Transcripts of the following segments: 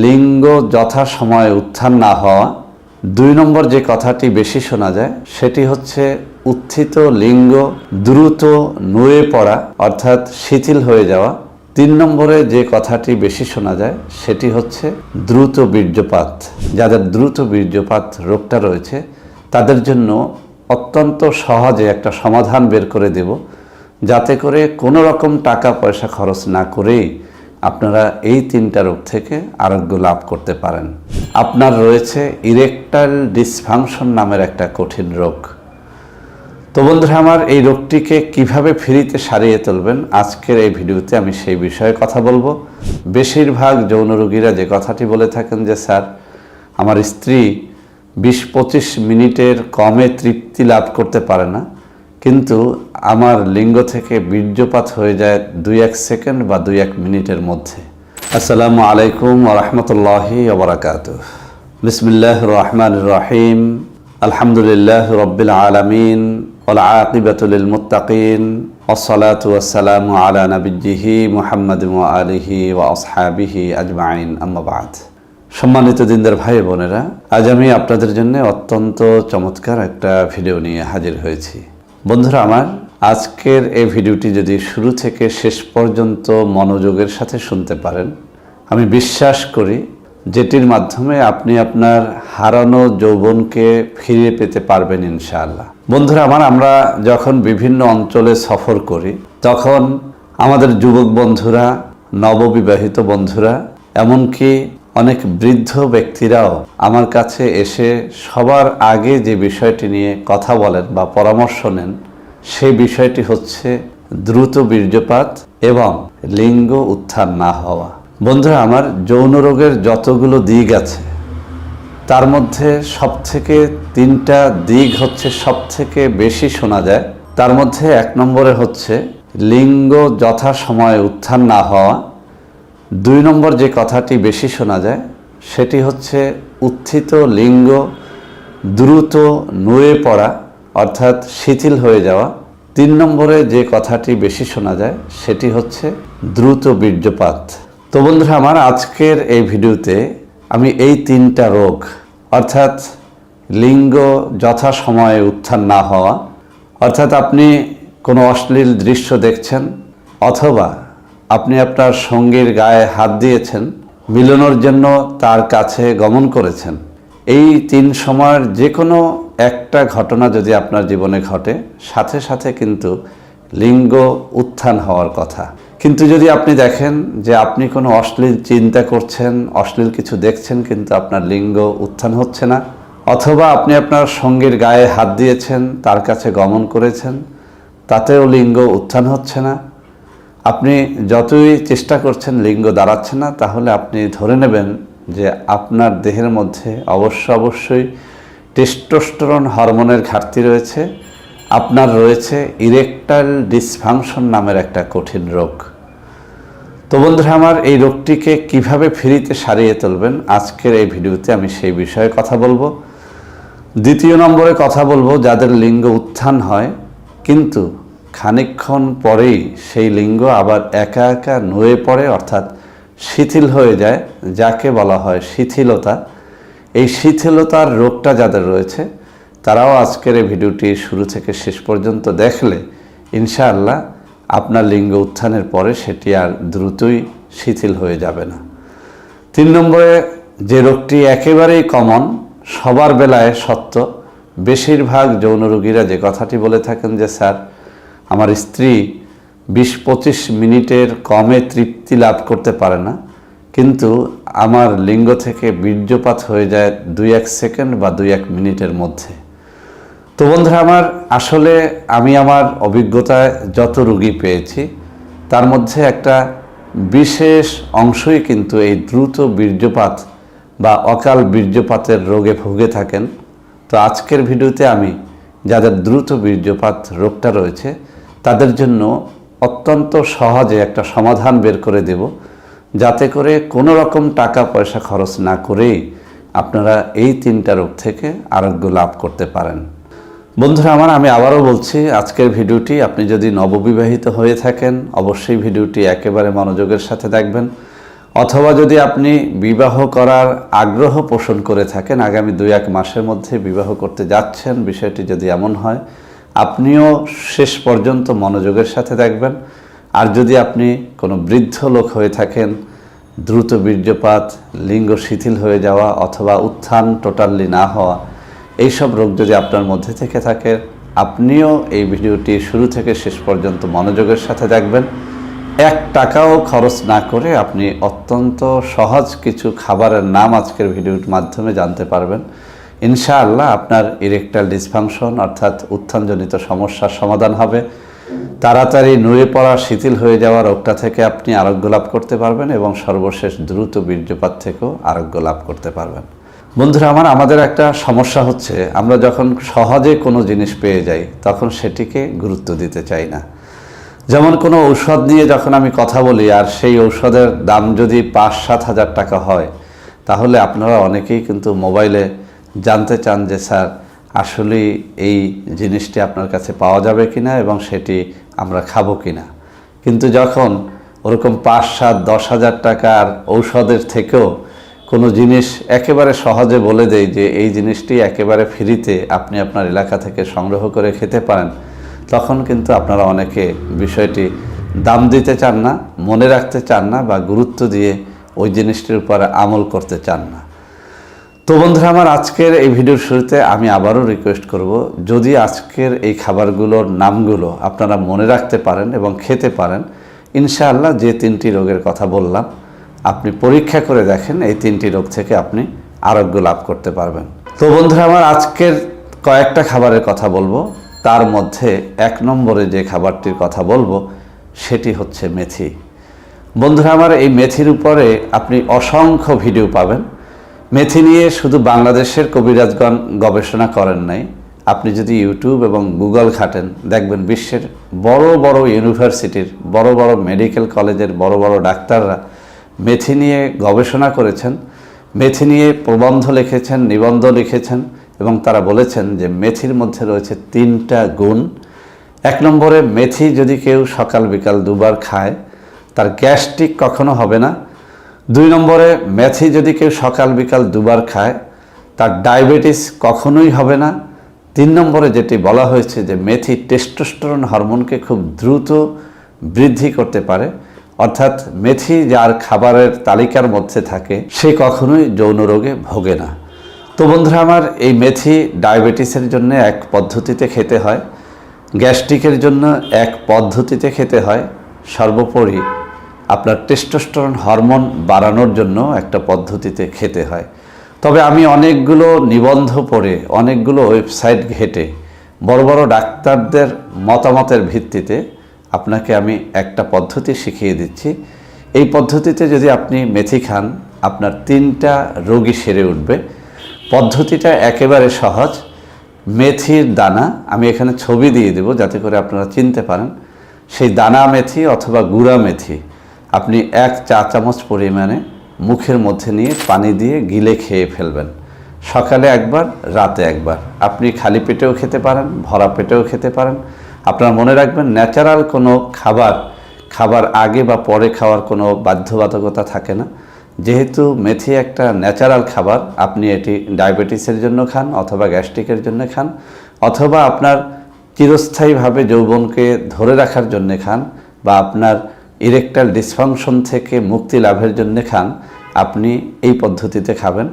লিঙ্গ যথাসময়ে উত্থান না হওয়া। 2 নম্বর যে কথাটি বেশি শোনা যায় সেটি হচ্ছে উত্থিত লিঙ্গ দ্রুত নুয়ে পড়া অর্থাৎ শিথিল হয়ে যাওয়া। 3 নম্বরে যে কথাটি বেশি শোনা যায় সেটি হচ্ছে দ্রুত বীর্যপাত। যাদের দ্রুত বীর্যপাত রোগটা রয়েছে তাদের জন্য অত্যন্ত সহজে একটা সমাধান বের করে দেব, যাতে করে কোনো রকম টাকা পয়সা খরচ না করেই আপনারা এই 3টা রোগ থেকে আরোগ্য লাভ করতে পারেন। আপনার রয়েছে ইরেকটাইল ডিসফাংশন নামের একটা কঠিন রোগ। তো বন্ধুরা আমার, এই রোগটিকে কিভাবে ফ্রিতে সারিয়ে তুলবেন আজকের এই ভিডিওতে আমি সেই বিষয়ে কথা বলবো। বেশিরভাগ যৌন রোগীরা যে কথাটি বলে থাকেন যে স্যার, আমার স্ত্রী 20-25 মিনিটের কমে তৃপ্তি লাভ করতে পারে না, কিন্তু আমার লিঙ্গ থেকে বীর্যপাত হয়ে যায় 2-1 সেকেন্ড বা 2-1 মিনিটের মধ্যে। আসসালামু আলাইকুম ওয়া রাহমাতুল্লাহি ওয়া বারাকাতুহু। বিসমিল্লাহির রহমানির রহিম। আলহামদুলিল্লাহি রাব্বিল আলামিন ওয়াল আকিবাতু লিল মুত্তাকিন ওয়াসসালাতু ওয়াসসালামু আলা নাবিয়্যিহি মুহাম্মাদিন ওয়া আলিহি ওয়া আসহাবিহি আজমাইন, আম্মা বা'দ। সম্মানিত দিনদার ভাই বোনেরা, আজ আমি আপনাদের জন্য অত্যন্ত চমৎকার একটা ভিডিও নিয়ে হাজির হয়েছি। বন্ধুরা আমার, আজকের এই ভিডিওটি যদি শুরু থেকে শেষ পর্যন্ত মনোযোগের সাথে শুনতে পারেন, আমি বিশ্বাস করি যেটির মাধ্যমে আপনি আপনার হারানো যৌবনকে ফিরে পেতে পারবেন ইনশাআল্লাহ। বন্ধুরা আমার, আমরা যখন বিভিন্ন অঞ্চলে সফর করি তখন আমাদের যুবক বন্ধুরা, নববিবাহিত বন্ধুরা, এমনকি অনেক বৃদ্ধ ব্যক্তিরাও আমার কাছে এসে সবার আগে যে বিষয়টি নিয়ে কথা বলেন বা পরামর্শ নেন সেই বিষয়টি হচ্ছে দ্রুত বীর্যপাত এবং লিঙ্গ উত্থান না হওয়া। বন্ধুরা আমার, যৌন রোগের যতগুলো দিক আছে তার মধ্যে সবথেকে 3টা দিক হচ্ছে সবথেকে বেশি শোনা যায়। তার মধ্যে 1 নম্বরে হচ্ছে লিঙ্গ যথাসময়ে উত্থান না হওয়া। 2 নম্বর যে কথাটি বেশি শোনা যায় সেটি হচ্ছে উত্থিত লিঙ্গ দ্রুত নুয়ে পড়া অর্থাৎ শিথিল হয়ে যাওয়া। 3 নম্বরে যে কথাটি বেশি শোনা যায় সেটি হচ্ছে দ্রুত বীর্যপাত। তো বন্ধুরা আমার, আজকের এই ভিডিওতে আমি এই 3টা রোগ অর্থাৎ লিঙ্গ যথাসময়ে উত্থান না হওয়া, অর্থাৎ আপনি কোনো অশ্লীল দৃশ্য দেখছেন অথবা আপনি আপনার সঙ্গীর গায়ে হাত দিয়েছেন, মিলনের জন্য তার কাছে গমন করেছেন, এই 3 সময়ের যে কোনো একটা ঘটনা যদি আপনার জীবনে ঘটে সাথে সাথে কিন্তু লিঙ্গ উত্থান হওয়ার কথা। কিন্তু যদি আপনি দেখেন যে আপনি কোনো অশ্লীল চিন্তা করছেন, অশ্লীল কিছু দেখছেন, কিন্তু আপনার লিঙ্গ উত্থান হচ্ছে না, অথবা আপনি আপনার সঙ্গীর গায়ে হাত দিয়েছেন, তার কাছে গমন করেছেন, তাতেও লিঙ্গ উত্থান হচ্ছে না, আপনি যতই চেষ্টা করছেন লিঙ্গ দাঁড়াচ্ছে না, তাহলে আপনি ধরে নেবেন যে আপনার দেহের মধ্যে অবশ্যই টেস্টোস্টেরন হরমোনের ঘাটতি রয়েছে, আপনার রয়েছে ইরেকটাইল ডিসফাংশন নামের একটা কঠিন রোগ। তো বন্ধুরা আমার, এই রোগটিকে কিভাবে ফ্রিতে সারিয়ে তুলবেন আজকের এই ভিডিওতে আমি সেই বিষয়ে কথা বলবো। 2 নম্বরে কথা বলবো যাদের লিঙ্গ উত্থান হয় কিন্তু খানিকক্ষণ পরেই সেই লিঙ্গ আবার একা একা নুয়ে পড়ে অর্থাৎ শিথিল হয়ে যায়, যাকে বলা হয় শিথিলতা। এই শিথিলতার রোগটা যাদের রয়েছে তারাও আজকের এই ভিডিওটি শুরু থেকে শেষ পর্যন্ত দেখলে ইনশাআল্লাহ আপনার লিঙ্গ উত্থানের পরে সেটি আর দ্রুতই শিথিল হয়ে যাবে না। 3 নম্বরে যে রোগটি একেবারেই কমন, সবার বেলায় সত্য, বেশিরভাগ যৌন রোগীরা যে কথাটি বলে থাকেন যে স্যার, আমার স্ত্রী 20-25 মিনিটের কমে তৃপ্তি লাভ করতে পারে না, কিন্তু আমার লিঙ্গ থেকে বীর্যপাত হয়ে যায় 2-1 সেকেন্ড বা 2-1 মিনিটের মধ্যে। তো বন্ধুরা আমার, আসলে আমি আমার অভিজ্ঞতায় যত রোগী পেয়েছি তার মধ্যে একটা বিশেষ অংশই কিন্তু এই দ্রুত বীর্যপাত বা অকাল বীর্যপাতের রোগে ভুগে থাকেন। তো আজকের ভিডিওতে আমি যাদের দ্রুত বীর্যপাত রোগটা রয়েছে তাদের জন্য অত্যন্ত সহজে একটা সমাধান বের করে দেব, যাতে করে কোনো রকম টাকা পয়সা খরচ না করেই আপনারা এই 3টা রোগ থেকে আরোগ্য লাভ করতে পারেন। বন্ধুরা আমার, আমি আবারও বলছি, আজকের ভিডিওটি আপনি যদি নববিবাহিত হয়ে থাকেন অবশ্যই ভিডিওটি একেবারে মনোযোগের সাথে দেখবেন। অথবা যদি আপনি বিবাহ করার আগ্রহ পোষণ করে থাকেন, আগামী 2-1 মাসের মধ্যে বিবাহ করতে যাচ্ছেন, বিষয়টি যদি এমন হয় আপনিও শেষ পর্যন্ত মনোযোগের সাথে দেখবেন। আর যদি আপনি কোনো বৃদ্ধ লোক হয়ে থাকেন, দ্রুত বীর্যপাত, লিঙ্গ শিথিল হয়ে যাওয়া অথবা উত্থান টোটালি না হওয়া, এইসব রোগ যদি আপনার মধ্যে থেকে থাকে, আপনিও এই ভিডিওটি শুরু থেকে শেষ পর্যন্ত মনোযোগের সাথে দেখবেন। 1 টাকাও খরচ না করে আপনি অত্যন্ত সহজ কিছু খাবারের নাম আজকের ভিডিওর মাধ্যমে জানতে পারবেন। ইনশাআল্লাহ আপনার ইরেকটাইল ডিসফাংশন অর্থাৎ উত্থানজনিত সমস্যার সমাধান হবে। তাড়াতাড়ি নুয়ে পড়া, শিথিল হয়ে যাওয়া রোগটা থেকে আপনি আরোগ্য লাভ করতে পারবেন এবং সর্বশেষ দ্রুত বীর্যপাত থেকেও আরোগ্য লাভ করতে পারবেন। বন্ধুরা আমার, আমাদের একটা সমস্যা হচ্ছে, আমরা যখন সহজে কোনো জিনিস পেয়ে যাই তখন সেটিকে গুরুত্ব দিতে চাই না। যেমন কোনো ঔষধ নিয়ে যখন আমি কথা বলি আর সেই ঔষধের দাম যদি 5-7 হাজার টাকা হয়, তাহলে আপনারা অনেকেই কিন্তু মোবাইলে জানতে চান যে স্যার আসলেই এই জিনিসটি আপনার কাছে পাওয়া যাবে কিনা এবং সেটি আমরা খাবো কিনা। কিন্তু যখন ওরকম 5-7-10 হাজার টাকার ঔষধের থেকেও কোনো জিনিস একেবারে সহজে বলে দেয় যে এই জিনিসটি একেবারে ফ্রিতে আপনি আপনার এলাকা থেকে সংগ্রহ করে খেতে পারেন, তখন কিন্তু আপনারা অনেকে বিষয়টি দাম দিতে চান না, মনে রাখতে চান না বা গুরুত্ব দিয়ে ওই জিনিসটির উপর আমল করতে চান না। তো বন্ধুরা আমার, আজকের এই ভিডিওর শুরুতে আমি আবারও রিকোয়েস্ট করব, যদি আজকের এই খাবারগুলোর নামগুলো আপনারা মনে রাখতে পারেন এবং খেতে পারেন, ইনশাআল্লাহ যে 3টি রোগের কথা বললাম আপনি পরীক্ষা করে দেখেন, এই 3টি রোগ থেকে আপনি আরোগ্য লাভ করতে পারবেন। তো বন্ধুরা আমার, আজকের কয়েকটা খাবারের কথা বলবো, তার মধ্যে 1 নম্বরে যে খাবারটির কথা বলবো সেটি হচ্ছে মেথি। বন্ধুরা আমার, এই মেথির উপরে আপনি অসংখ্য ভিডিও পাবেন। মেথি নিয়ে শুধু বাংলাদেশের কবিরাজগণ গবেষণা করেন নাই, আপনি যদি ইউটিউব এবং গুগল ঘাটেন দেখবেন বিশ্বের বড় বড় ইউনিভার্সিটির, বড় বড় মেডিকেল কলেজের বড় বড় ডাক্তাররা মেথি নিয়ে গবেষণা করেছেন, মেথি নিয়ে প্রবন্ধ লিখেছেন, নিবন্ধ লিখেছেন এবং তারা বলেছেন যে মেথির মধ্যে রয়েছে 3টা গুণ। 1 নম্বরে, মেথি যদি কেউ সকাল বিকাল 2বার খায় তার গ্যাস্ট্রিক কখনো হবে না। 2 নম্বরে, মেথি যদি কেউ সকাল বিকাল 2বার খায় তার ডায়াবেটিস কখনোই হবে না। 3 নম্বরে যেটি বলা হয়েছে যে মেথি টেস্টোস্টেরন হরমোনকে খুব দ্রুত বৃদ্ধি করতে পারে, অর্থাৎ মেথি যার খাবারের তালিকার মধ্যে থাকে সে কখনোই যৌন রোগে ভোগে না। তো বন্ধুরা আমার, এই মেথি ডায়াবেটিসের জন্য এক পদ্ধতিতে খেতে হয়, গ্যাস্ট্রিকের জন্য এক পদ্ধতিতে খেতে হয়, সর্বোপরি আপনার টেস্টোস্টেরন হরমোন বাড়ানোর জন্য একটা পদ্ধতিতে খেতে হয়। তবে আমি অনেকগুলো নিবন্ধ পড়ে, অনেকগুলো ওয়েবসাইট ঘেটে, বড় বড় ডাক্তারদের মতামতের ভিত্তিতে আপনাকে আমি একটা পদ্ধতি শিখিয়ে দিচ্ছি। এই পদ্ধতিতে যদি আপনি মেথি খান আপনার 3টা রোগই সেরে উঠবে। পদ্ধতিটা একেবারে সহজ। মেথির দানা, আমি এখানে ছবি দিয়ে দেব যাতে করে আপনারা চিনতে পারেন, সেই দানা মেথি অথবা গুঁড়া মেথি আপনি 1 চা চামচ পরিমাণে মুখের মধ্যে নিয়ে পানি দিয়ে গিলে খেয়ে ফেলবেন। সকালে একবার, রাতে একবার। আপনি খালি পেটেও খেতে পারেন, ভরা পেটেও খেতে পারেন। আপনারা মনে রাখবেন, ন্যাচারাল কোনো খাবার আগে বা পরে খাওয়ার কোনো বাধ্যবাধকতা থাকে না। যেহেতু মেথি একটা ন্যাচারাল খাবার, আপনি এটি ডায়াবেটিসের জন্য খান অথবা গ্যাস্ট্রিকের জন্য খান অথবা আপনার চিরস্থায়ীভাবে যৌবনকে ধরে রাখার জন্য খান বা আপনার ইরেকটাইল ডিসফাংশন থেকে মুক্তি লাভের জন্য খান, আপনি এই পদ্ধতিতে খাবেন।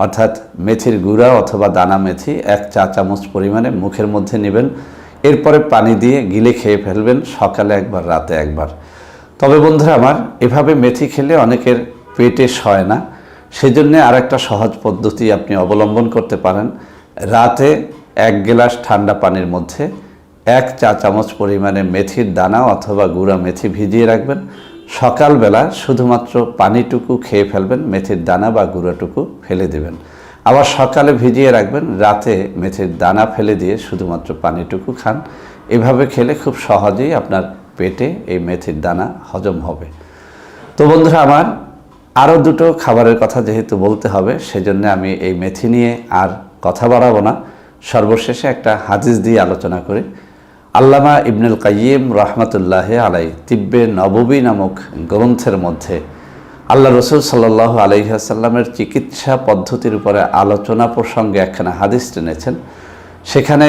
অর্থাৎ মেথির গুঁড়া অথবা দানা মেথি 1 চা চামচ পরিমাণে মুখের মধ্যে নেবেন, এরপরে পানি দিয়ে গিলে খেয়ে ফেলবেন, সকালে একবার, রাতে একবার। তবে বন্ধুরা আমার, এভাবে মেথি খেলে অনেকের পেটে সয় না, সেজন্য আরেকটা সহজ পদ্ধতি আপনি অবলম্বন করতে পারেন। রাতে 1 গ্লাস ঠান্ডা পানির মধ্যে 1 চা চামচ পরিমাণে মেথির দানা অথবা গুঁড়া মেথি ভিজিয়ে রাখবেন, সকালবেলা শুধুমাত্র পানিটুকু খেয়ে ফেলবেন, মেথির দানা বা গুঁড়াটুকু ফেলে দেবেন। আবার সকালে ভিজিয়ে রাখবেন, রাতে মেথির দানা ফেলে দিয়ে শুধুমাত্র পানিটুকু খান। এভাবে খেলে খুব সহজেই আপনার পেটে এই মেথির দানা হজম হবে। তো বন্ধুরা আমার, আরও 2টো খাবারের কথা যেহেতু বলতে হবে, সেজন্য আমি এই মেথি নিয়ে আর কথা বাড়াবো না, সর্বশেষে একটা হাদিস দিয়ে আলোচনা করি। আল্লামা ইবনুল কাইয়িম রহমাতুল্লাহ আলাই তিব্বে নববী নামক গ্রন্থের মধ্যে আল্লাহ রসুল সাল্লাল্লাহু আলাইহি ওয়াসাল্লামের চিকিৎসা পদ্ধতির উপরে আলোচনা প্রসঙ্গে একখানা হাদিস টেনেছেন। সেখানে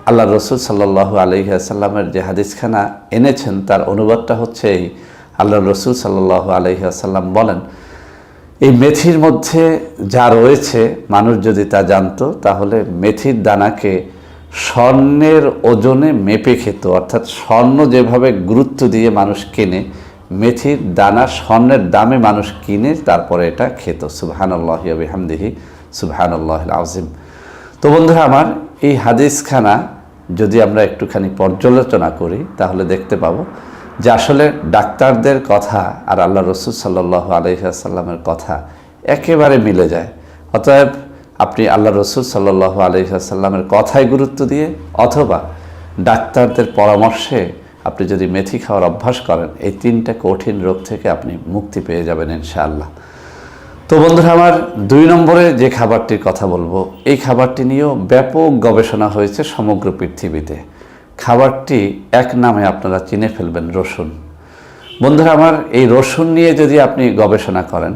আল্লাহ রসুল সাল্লাল্লাহু আলাইহি ওয়াসাল্লামের যে হাদিসখানা এনেছেন তার অনুবাদটা হচ্ছে এই, আল্লাহ রসুল সাল্লাল্লাহু আলাইহি ওয়াসাল্লাম বলেন, এই মেথির মধ্যে যা রয়েছে মানুষ যদি তা জানতো তাহলে মেথির দানাকে স্বর্ণের ওজনে মেপে খেত। অর্থাৎ স্বর্ণ যেভাবে গুরুত্ব দিয়ে মানুষ কেনে, মেথির দানা স্বর্ণের দামে মানুষ কিনে তারপরে এটা খেত। সুবহানাল্লাহি ওয়া বিহামদিহি সুবহানাল্লাহিল আযীম। তো বন্ধুরা আমার, এই হাদিসখানা যদি আমরা একটুখানি পর্যালোচনা করি তাহলে দেখতে পাবো যে আসলে ডাক্তারদের কথা আর আল্লাহ রসুল সাল্লাল্লাহু আলাইহি ওয়াসাল্লামের কথা একেবারে মিলে যায়। অতএব আপনি আল্লাহ রসুল সাল্লাল্লাহু আলাইহি ওয়াসাল্লামের কথায় গুরুত্ব দিয়ে অথবা ডাক্তারদের পরামর্শে আপনি যদি মেথি খাওয়ার অভ্যাস করেন, এই তিনটা কঠিন রোগ থেকে আপনি মুক্তি পেয়ে যাবেন ইনশাআল্লাহ। তো বন্ধুরা আমার, 2 নম্বরে যে খাবারটির কথা বলবো, এই খাবারটি নিয়েও ব্যাপক গবেষণা হয়েছে সমগ্র পৃথিবীতে। খাবারটি এক নামে আপনারা চিনে ফেলবেন, রসুন। বন্ধুরা আমার, এই রসুন নিয়ে যদি আপনি গবেষণা করেন,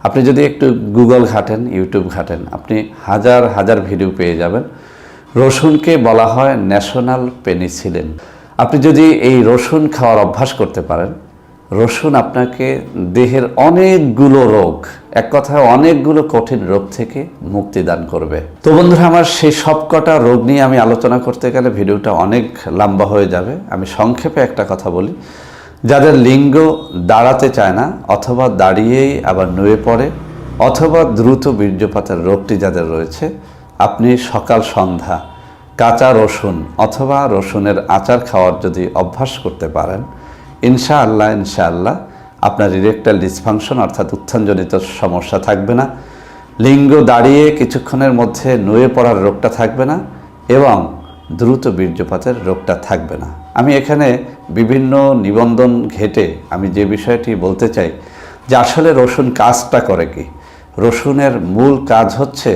আপনি যদি একটু গুগল ঘাটেন, ইউটিউব ঘাটেন, আপনি হাজার হাজার ভিডিও পেয়ে যাবেন। রসুনকে বলা হয় ন্যাশনাল পেনিসিলিন। আপনি যদি এই রসুন খাওয়ার অভ্যাস করতে পারেন, রসুন আপনাকে দেহের অনেকগুলো রোগ, এক কথায় অনেকগুলো কঠিন রোগ থেকে মুক্তি দান করবে। তো বন্ধুরা আমার, সেই সবকটা রোগ নিয়ে আমি আলোচনা করতে গেলে ভিডিওটা অনেক লম্বা হয়ে যাবে। আমি সংক্ষেপে একটা কথা বলি, যাদের লিঙ্গ দাঁড়াতে চায় না অথবা দাঁড়িয়েই আবার নুয়ে পড়ে অথবা দ্রুত বীর্যপাতের রোগটি যাদের রয়েছে, আপনি সকাল সন্ধ্যা কাঁচা রসুন অথবা রসুনের আচার খাওয়ার যদি অভ্যাস করতে পারেন, ইনশাআল্লাহ আপনার ইরেকটাইল ডিসফাংশন অর্থাৎ উত্থানজনিত সমস্যা থাকবে না, লিঙ্গ দাঁড়িয়ে কিছুক্ষণের মধ্যে নুয়ে পড়ার রোগটা থাকবে না এবং দ্রুত বীর্যপাতের রোগটা থাকবে না। আমি এখানে বিভিন্ন নিবন্ধন ঘেটে আমি যে বিষয়টি বলতে চাই যে আসলে রসুন কাজটা করে কি। রসুনের মূল কাজ হচ্ছে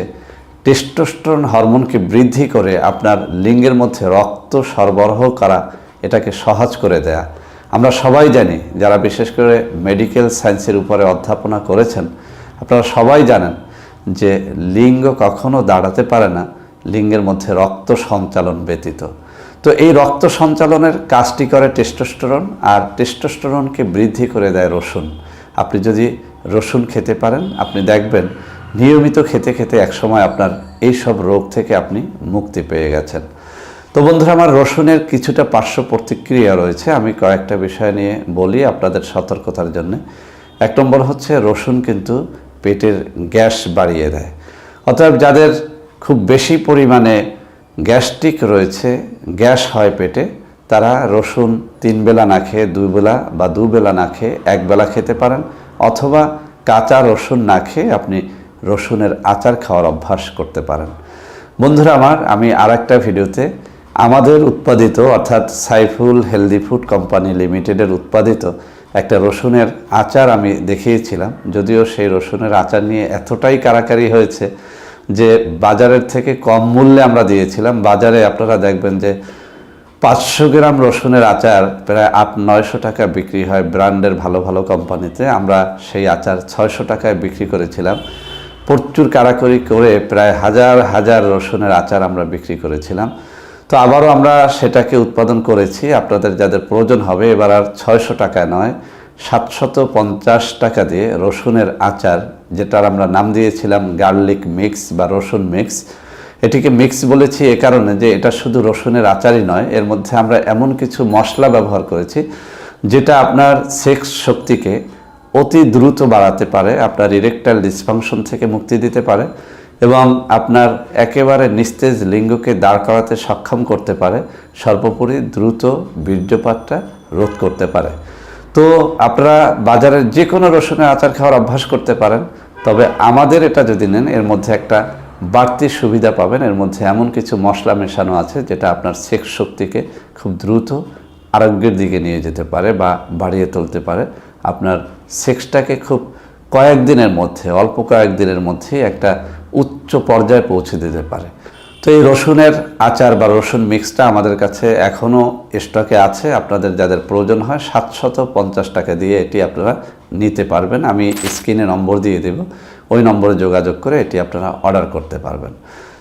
টেস্টোস্টেরন হরমোনকে বৃদ্ধি করে আপনার লিঙ্গের মধ্যে রক্ত সরবরাহ করা, এটাকে সহজ করে দেয়া। আমরা সবাই জানি, যারা বিশেষ করে মেডিকেল সায়েন্সের উপরে অধ্যাপনা করেছেন, আপনারা সবাই জানেন যে লিঙ্গ কখনো দাঁড়াতে পারে না লিঙ্গের মধ্যে রক্ত সঞ্চালন ব্যতীত। তো এই রক্ত সঞ্চালনের কাজটি করে টেস্টোস্টেরন, আর টেস্টোস্টেরনকে বৃদ্ধি করে দেয় রসুন। আপনি যদি রসুন খেতে পারেন, আপনি দেখবেন নিয়মিত খেতে খেতে একসময় আপনার এই সব রোগ থেকে আপনি মুক্তি পেয়ে গেছেন। তো বন্ধুরা আমার, রসুনের কিছুটা পার্শ্ব প্রতিক্রিয়া রয়েছে, আমি কয়েকটা বিষয় নিয়ে বলি আপনাদের সতর্কতার জন্য। 1 নম্বর হচ্ছে, রসুন কিন্তু পেটের গ্যাস বাড়িয়ে দেয়। অতএব যাদের খুব বেশি পরিমাণে গ্যাস্ট্রিক রয়েছে, গ্যাস হয় পেটে, তারা রসুন 3 বেলা না খেয়ে 2 বেলা বা 2 বেলা না খেয়ে 1 বেলা খেতে পারেন, অথবা কাঁচা রসুন না খেয়ে আপনি রসুনের আচার খাওয়ার অভ্যাস করতে পারেন। বন্ধুরা আমার, আমি আরেকটা ভিডিওতে আমাদের উৎপাদিত অর্থাৎ সাইফুল হেলদি ফুড কোম্পানি লিমিটেডের উৎপাদিত একটা রসুনের আচার আমি দেখিয়েছিলাম। যদিও সেই রসুনের আচার নিয়ে এতটাই কারাকারি হয়েছে যে বাজারের থেকে কম মূল্যে আমরা দিয়েছিলাম। বাজারে আপনারা দেখবেন যে 500 গ্রাম রসুনের আচার প্রায় 800-900 টাকা বিক্রি হয় ব্র্যান্ডের ভালো ভালো কোম্পানিতে। আমরা সেই আচার 600 টাকায় বিক্রি করেছিলাম। প্রচুর কারাকরি করে প্রায় হাজার হাজার রসুনের আচার আমরা বিক্রি করেছিলাম। তো আবারও আমরা সেটাকে উৎপাদন করেছি। আপনাদের যাদের প্রয়োজন হবে, এবার আর 600 টাকায় নয়, 750 টাকা দিয়ে রসুনের আচার, যেটার আমরা নাম দিয়েছিলাম গার্লিক মিক্স বা রসুন মিক্স। এটিকে মিক্স বলেছি এ কারণে যে এটা শুধু রসুনের আচারই নয়, এর মধ্যে আমরা এমন কিছু মশলা ব্যবহার করেছি যেটা আপনার সেক্স শক্তিকে অতি দ্রুত বাড়াতে পারে, আপনার ইরেকটাইল ডিসফাংশন থেকে মুক্তি দিতে পারে এবং আপনার একেবারে নিস্তেজ লিঙ্গকে দাঁড় করাতে সক্ষম করতে পারে, সর্বোপরি দ্রুত বীর্যপাতটা রোধ করতে পারে। তো আপনারা বাজারের যে কোনো রসুনের আচার খাওয়ার অভ্যাস করতে পারেন, তবে আমাদের এটা যদি নেন, এর মধ্যে একটা বাড়তি সুবিধা পাবেন। এর মধ্যে এমন কিছু মশলা মেশানো আছে যেটা আপনার সেক্স শক্তিকে খুব দ্রুত আরোগ্যের দিকে নিয়ে যেতে পারে বা বাড়িয়ে তুলতে পারে। আপনার সেক্সটাকে খুব কয়েকদিনের মধ্যে, অল্প কয়েকদিনের মধ্যেই একটা উচ্চ পর্যায়ে পৌঁছে দিতে পারে। তো এই রসুনের আচার বা রসুন মিক্সটা আমাদের কাছে এখনও স্টকে আছে। আপনাদের যাদের প্রয়োজন হয় 750 টাকা দিয়ে এটি আপনারা নিতে পারবেন। আমি স্ক্রিনে নম্বর দিয়ে দেব, ওই নম্বরে যোগাযোগ করে এটি আপনারা অর্ডার করতে পারবেন।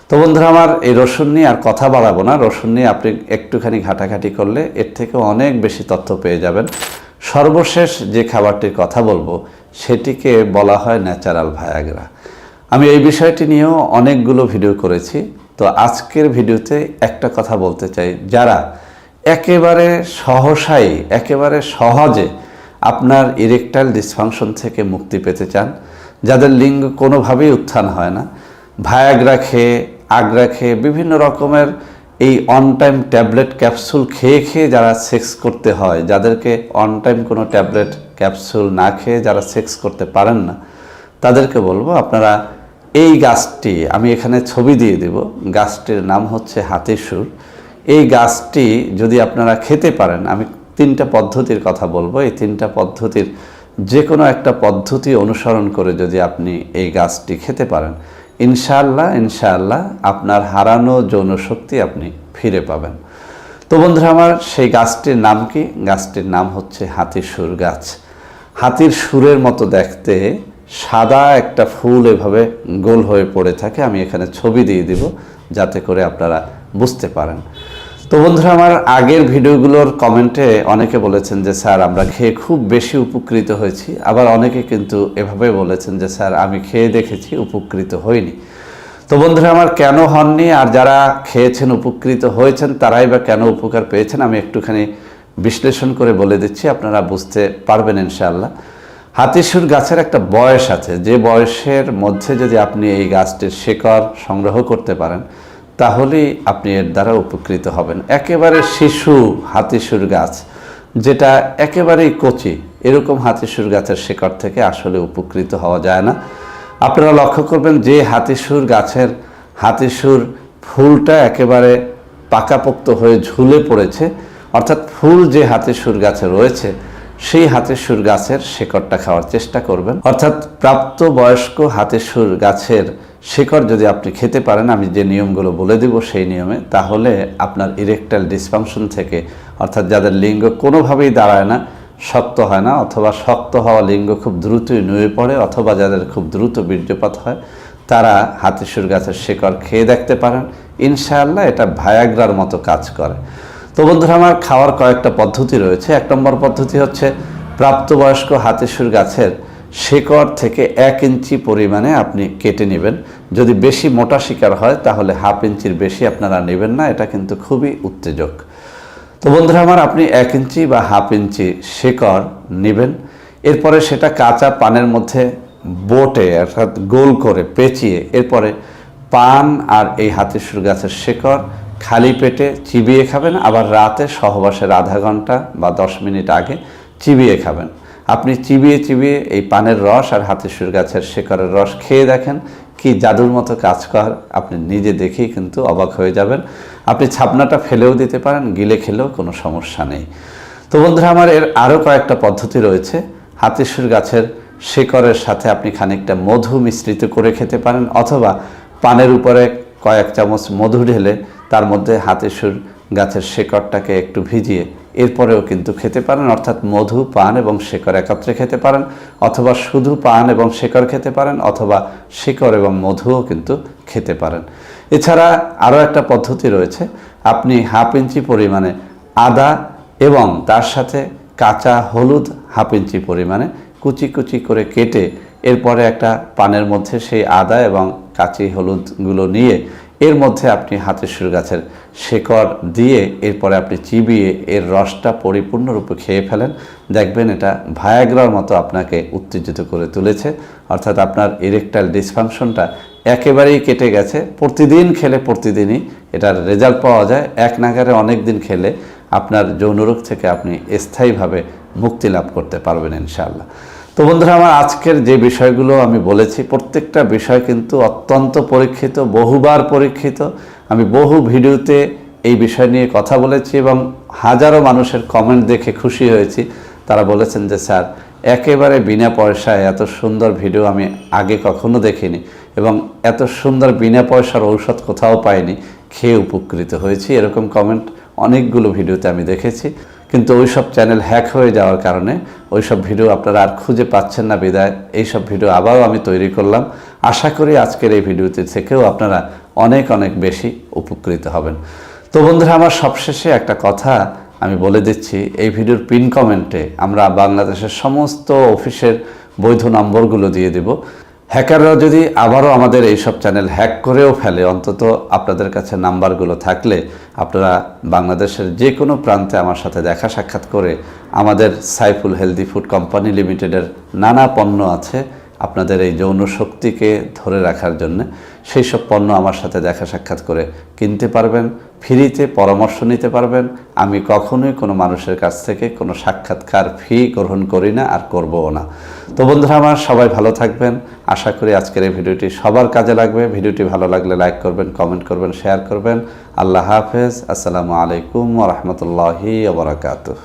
তো বন্ধুরা আমার এই রসুন নিয়ে আর কথা বাড়াবো না। রসুন নিয়ে আপনি একটুখানি ঘাটাঘাটি করলে এর থেকে অনেক বেশি তথ্য পেয়ে যাবেন। সর্বশেষ যে খাবারটির কথা বলবো সেটিকে বলা হয় ন্যাচারাল ভায়াগ্রা। আমি এই বিষয়টি নিয়েও অনেকগুলো ভিডিও করেছি। তো আজকের ভিডিওতে একটা কথা বলতে চাই, যারা একেবারে সহসাই একেবারে সহজে আপনার ইরেকটাইল ডিসফাংশন থেকে মুক্তি পেতে চান, যাদের লিঙ্গ কোনোভাবেই উত্থান হয় না, ভায়াগ্রা খেয়ে আগ্রা খেয়ে বিভিন্ন রকমের এই অন টাইম ট্যাবলেট ক্যাপসুল খেয়ে খেয়ে যারা সেক্স করতে হয়, যাদেরকে অন টাইম কোনো ট্যাবলেট ক্যাপসুল না খেয়ে যারা সেক্স করতে পারেন না, তাদেরকে বলবো আপনারা এই গাছটি, আমি এখানে ছবি দিয়ে দেব, গাছটির নাম হচ্ছে হাতিসুর। এই গাছটি যদি আপনারা খেতে পারেন, আমি 3টা পদ্ধতির কথা বলবো, এই 3টা পদ্ধতির যে কোনো একটা পদ্ধতি অনুসরণ করে যদি আপনি এই গাছটি খেতে পারেন, ইনশাআল্লাহ আপনার হারানো যৌন শক্তি আপনি ফিরে পাবেন। তো বন্ধুরা আমার, সেই গাছটির নাম কি? গাছটির নাম হচ্ছে হাতিসুর গাছ। হাতির সুরের মতো দেখতে, সাদা একটা ফুল এভাবে গোল হয়ে পড়ে থাকে। আমি এখানে ছবি দিয়ে দিব যাতে করে আপনারা বুঝতে পারেন। তো বন্ধুরা আমার, আগের ভিডিওগুলোর কমেন্টে অনেকে বলেছেন যে স্যার আমরা খেয়ে খুব বেশি উপকৃত হয়েছি, আবার অনেকে কিন্তু এভাবে বলেছেন যে স্যার আমি খেয়ে দেখেছি উপকৃত হইনি। তো বন্ধুরা আমার, কেন হননি আর যারা খেয়েছেন উপকৃত হয়েছেন তারাই বা কেন উপকার পেয়েছেন আমি একটুখানি বিশ্লেষণ করে বলে দিচ্ছি, আপনারা বুঝতে পারবেন ইনশাআল্লাহ। হাতিসুর গাছের একটা বয়স আছে, যে বয়সের মধ্যে যদি আপনি এই গাছটির শিকড় সংগ্রহ করতে পারেন তাহলেই আপনি এর দ্বারা উপকৃত হবেন। একেবারে শিশু হাতিসুর গাছ, যেটা একেবারেই কচি, এরকম হাতিসুর গাছের শিকড় থেকে আসলে উপকৃত হওয়া যায় না। আপনারা লক্ষ্য করবেন যে হাতিসুর গাছের হাতিসুর ফুলটা একেবারে পাকাপোক্ত হয়ে ঝুলে পড়েছে, অর্থাৎ ফুল যে হাতিসুর গাছে রয়েছে সেই হাতিসুর গাছের শিকড়টা খাওয়ার চেষ্টা করবেন। অর্থাৎ প্রাপ্তবয়স্ক হাতিসুর গাছের শিকড় যদি আপনি খেতে পারেন, আমি যে নিয়মগুলো বলে দেব সেই নিয়মে, তাহলে আপনার ইরেকটাইল ডিসফাংশন থেকে, অর্থাৎ যাদের লিঙ্গ কোনোভাবেই দাঁড়ায় না, শক্ত হয় না, অথবা শক্ত হওয়া লিঙ্গ খুব দ্রুতই নুয়ে পড়ে, অথবা যাদের খুব দ্রুত বীর্যপাত হয়, তারা হাতিসুর গাছের শিকড় খেয়ে দেখতে পারেন। ইনশাআল্লাহ এটা ভায়াগ্রার মতো কাজ করে। তো বন্ধুরা আমার, খাওয়ার কয়েকটা পদ্ধতি রয়েছে। 1 নম্বর পদ্ধতি হচ্ছে প্রাপ্তবয়স্ক হাতিসুর গাছের শিকড় থেকে 1 ইঞ্চি পরিমাণে আপনি কেটে নেবেন। যদি বেশি মোটা শিকড় হয় তাহলে 1/2 ইঞ্চির বেশি আপনারা নেবেন না, এটা কিন্তু খুবই উত্তেজক। তো বন্ধুরা আমার, আপনি 1 ইঞ্চি বা 1/2 ইঞ্চি শিকড় নেবেন, এরপরে সেটা কাঁচা পানের মধ্যে বোটে অর্থাৎ গোল করে পেঁচিয়ে, এরপরে পান আর এই হাতিসুর গাছের শিকড় খালি পেটে চিবিয়ে খাবেন। আবার রাতে সহবাসের আধা ঘন্টা বা 10 মিনিট আগে চিবিয়ে খাবেন। আপনি চিবিয়ে চিবিয়ে এই পানের রস আর হাতিসুর গাছের শিকড়ের রস খেয়ে দেখেন, কি জাদুর মতো কাজ কর, আপনি নিজে দেখেই কিন্তু অবাক হয়ে যাবেন। আপনি ছাপনাটা ফেলেও দিতে পারেন, গিলে খেলেও কোনো সমস্যা নেই। তো বন্ধুরা আমার, এর আরও কয়েকটা পদ্ধতি রয়েছে। হাতিসুর গাছের শিকড়ের সাথে আপনি খানিকটা মধু মিশ্রিত করে খেতে পারেন, অথবা পানের উপরে কয়েক চামচ মধু ঢেলে তার মধ্যে হাতিসুর গাছের শিকড়টাকে একটু ভিজিয়ে এরপরেও কিন্তু খেতে পারেন। অর্থাৎ মধু, পান এবং শিকড় একত্রে খেতে পারেন, অথবা শুধু পান এবং শিকড় খেতে পারেন, অথবা শিকড় এবং মধুও কিন্তু খেতে পারেন। এছাড়া আরও একটা পদ্ধতি রয়েছে, আপনি 1/2 ইঞ্চি পরিমাণে আদা এবং তার সাথে কাঁচা হলুদ 1/2 ইঞ্চি পরিমাণে কুচি কুচি করে কেটে, এরপরে একটা পানের মধ্যে সেই আদা এবং কাঁচি হলুদগুলো নিয়ে এর মধ্যে আপনি হাতিসুর গাছের শিকড় দিয়ে এরপরে আপনি চিবিয়ে এর রসটা পরিপূর্ণরূপে খেয়ে ফেলেন, দেখবেন এটা ভায়াগ্রার মতো আপনাকে উত্তেজিত করে তুলেছে। অর্থাৎ আপনার ইরেকটাইল ডিসফাংশনটা একেবারেই কেটে গেছে। প্রতিদিন খেলে প্রতিদিনই এটার রেজাল্ট পাওয়া যায়। এক নাগারে অনেক দিন খেলে আপনার যৌনরোগ থেকে আপনি স্থায়ীভাবে মুক্তি লাভ করতে পারবেন ইনশাআল্লাহ। তো বন্ধুরা আমার, আজকের যে বিষয়গুলো আমি বলেছি প্রত্যেকটা বিষয় কিন্তু অত্যন্ত পরীক্ষিত, বহুবার পরীক্ষিত। আমি বহু ভিডিওতে এই বিষয় নিয়ে কথা বলেছি এবং হাজারো মানুষের কমেন্ট দেখে খুশি হয়েছি। তারা বলেছেন যে স্যার একেবারে বিনা পয়সায় এত সুন্দর ভিডিও আমি আগে কখনো দেখিনি এবং এত সুন্দর বিনা পয়সার ঔষধ কোথাও পাইনি, খেয়ে উপকৃত হয়েছি, এরকম কমেন্ট অনেকগুলো ভিডিওতে আমি দেখেছি। কিন্তু ওই সব চ্যানেল হ্যাক হয়ে যাওয়ার কারণে ওই সব ভিডিও আপনারা আর খুঁজে পাচ্ছেন না, বিদায় এই সব ভিডিও আবারও আমি তৈরি করলাম। আশা করি আজকের এই ভিডিওতে থেকেও আপনারা অনেক অনেক বেশি উপকৃত হবেন। তো বন্ধুরা, আমার সবশেষে একটা কথা আমি বলে দিচ্ছি, এই ভিডিওর পিন কমেন্টে আমরা বাংলাদেশের সমস্ত অফিসের বৈধ নম্বরগুলো দিয়ে দেব। হ্যাকাররা যদি আবারও আমাদের এইসব চ্যানেল হ্যাক করেও ফেলে, অন্তত আপনাদের কাছে নাম্বারগুলো থাকলে আপনারা বাংলাদেশের যে কোনো প্রান্তে আমার সাথে দেখা সাক্ষাৎ করে আমাদের সাইফুল হেলদি ফুড কোম্পানি লিমিটেডের নানা পণ্য আছে আপনাদের এই যৌন শক্তিকে ধরে রাখার জন্য, সেই সব পণ্য আমার সাথে দেখা সাক্ষাৎ করে কিনতে পারবেন, ফ্রিতে পরামর্শ নিতে পারবেন। আমি কখনোই কোনো মানুষের কাছ থেকে কোনো সাক্ষাৎকার ফি গ্রহণ করি না, আর করবও না। তো বন্ধুরা আমার, সবাই ভালো থাকবেন। আশা করি আজকের এই ভিডিওটি সবার কাজে লাগবে। ভিডিওটি ভালো লাগলে লাইক করবেন, কমেন্ট করবেন, শেয়ার করবেন। আল্লাহ হাফেজ। আসসালামু আলাইকুম ওয়া রাহমাতুল্লাহি ওয়া বারাকাতুহু।